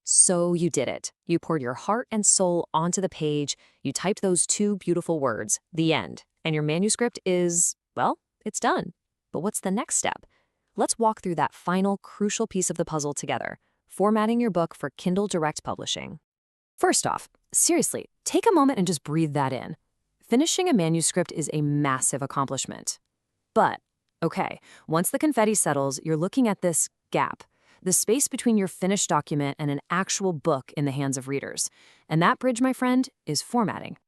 So you did it. You poured your heart and soul onto the page, you typed those two beautiful words, the end, and your manuscript is, well, it's done. But what's the next step? Let's walk through that final crucial piece of the puzzle together, formatting your book for Kindle Direct Publishing. First off, seriously, take a moment and just breathe that in. Finishing a manuscript is a massive accomplishment. But, okay, once the confetti settles, you're looking at this gap, the space between your finished document and an actual book in the hands of readers. And that bridge, my friend, is formatting.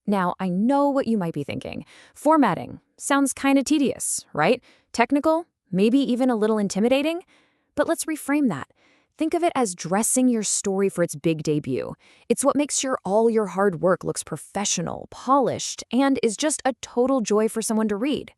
Now, I know what you might be thinking. Formatting sounds kind of tedious, right? Technical, maybe even a little intimidating. But let's reframe that. Think of it as dressing your story for its big debut. It's what makes sure all your hard work looks professional, polished, and is just a total joy for someone to read.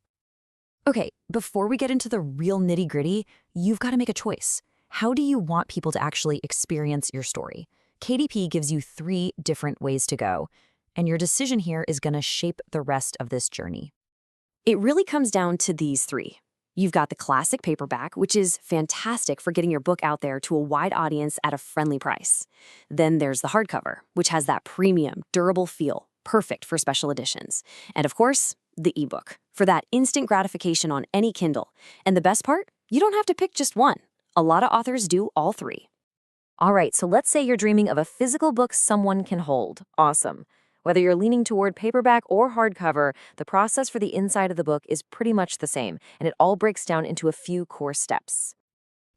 Okay, before we get into the real nitty-gritty, you've got to make a choice. How do you want people to actually experience your story? KDP gives you 3 different ways to go, and your decision here is going to shape the rest of this journey. It really comes down to these 3. You've got the classic paperback, which is fantastic for getting your book out there to a wide audience at a friendly price. Then there's the hardcover, which has that premium, durable feel, perfect for special editions. And of course, the ebook, for that instant gratification on any Kindle. And the best part? You don't have to pick just one. A lot of authors do all 3. All right, so let's say you're dreaming of a physical book someone can hold. Awesome. Whether you're leaning toward paperback or hardcover, the process for the inside of the book is pretty much the same, and it all breaks down into a few core steps.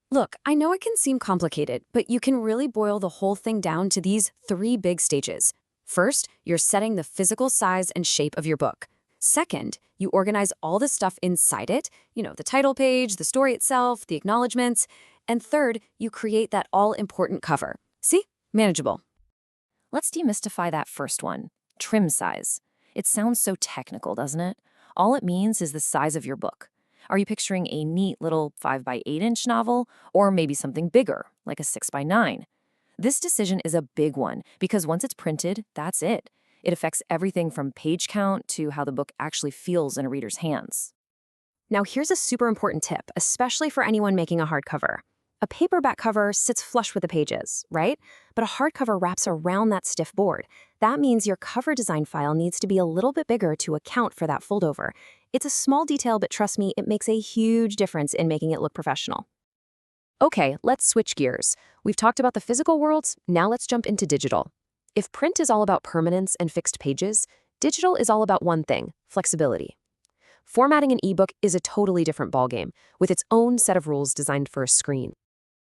Look, I know it can seem complicated, but you can really boil the whole thing down to these 3 big stages. First, you're setting the physical size and shape of your book. Second, you organize all the stuff inside it, the title page, the story itself, the acknowledgments. And third, you create that all-important cover. See? Manageable. Let's demystify that first one, trim size. It sounds so technical, doesn't it? All it means is the size of your book. Are you picturing a neat little 5 by 8-inch novel, or maybe something bigger, like a 6 by 9? This decision is a big one, because once it's printed, that's it. It affects everything from page count to how the book actually feels in a reader's hands. Now here's a super important tip, especially for anyone making a hardcover. A paperback cover sits flush with the pages, right? But a hardcover wraps around that stiff board. That means your cover design file needs to be a little bit bigger to account for that foldover. It's a small detail, but trust me, it makes a huge difference in making it look professional. Okay, let's switch gears. We've talked about the physical world, now let's jump into digital. If print is all about permanence and fixed pages, digital is all about one thing, flexibility. Formatting an ebook is a totally different ballgame, with its own set of rules designed for a screen.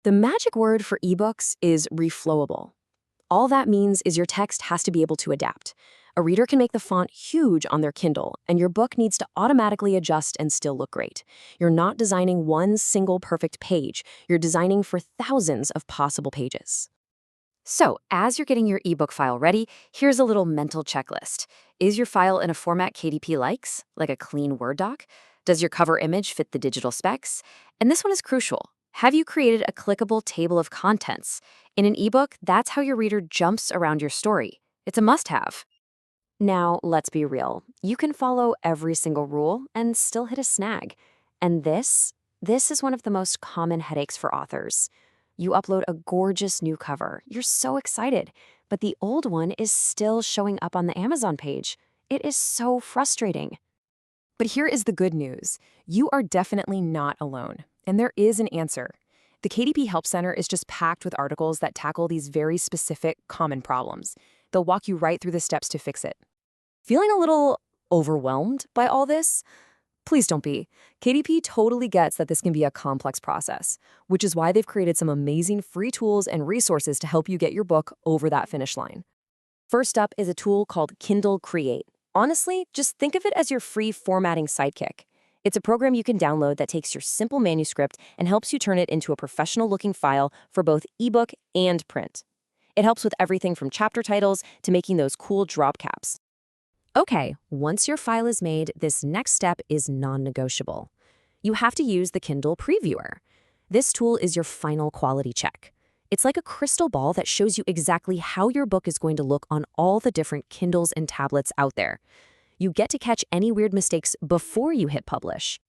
The magic word for ebooks is reflowable. All that means is your text has to be able to adapt. A reader can make the font huge on their Kindle, and your book needs to automatically adjust and still look great. You're not designing one single perfect page, you're designing for thousands of possible pages. So, as you're getting your ebook file ready, here's a little mental checklist. Is your file in a format KDP likes, like a clean Word doc? Does your cover image fit the digital specs? And this one is crucial. Have you created a clickable table of contents? In an ebook, that's how your reader jumps around your story. It's a must-have. Now, let's be real. You can follow every single rule and still hit a snag. And this is one of the most common headaches for authors. You upload a gorgeous new cover. You're so excited, but the old one is still showing up on the Amazon page. It is so frustrating. But here is the good news. You are definitely not alone, and there is an answer. The KDP Help Center is just packed with articles that tackle these very specific, common problems. They'll walk you right through the steps to fix it. Feeling a little overwhelmed by all this? Please don't be. KDP totally gets that this can be a complex process, which is why they've created some amazing free tools and resources to help you get your book over that finish line. First up is a tool called Kindle Create. Honestly, just think of it as your free formatting sidekick. It's a program you can download that takes your simple manuscript and helps you turn it into a professional-looking file for both ebook and print. It helps with everything from chapter titles to making those cool drop caps. Okay, once your file is made, this next step is non-negotiable. You have to use the Kindle Previewer. This tool is your final quality check. It's like a crystal ball that shows you exactly how your book is going to look on all the different Kindles and tablets out there. You get to catch any weird mistakes before you hit publish.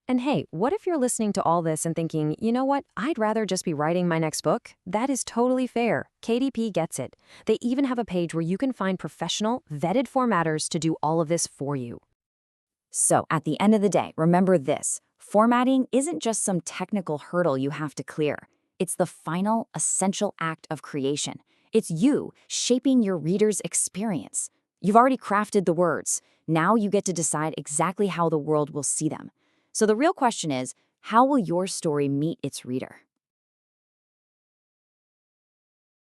And hey, what if you're listening to all this and thinking, you know what, I'd rather just be writing my next book? That is totally fair. KDP gets it. They even have a page where you can find professional, vetted formatters to do all of this for you. So, at the end of the day, remember this: formatting isn't just some technical hurdle you have to clear. It's the final, essential act of creation. It's you shaping your reader's experience. You've already crafted the words. Now you get to decide exactly how the world will see them. So, the real question is, how will your story meet its reader?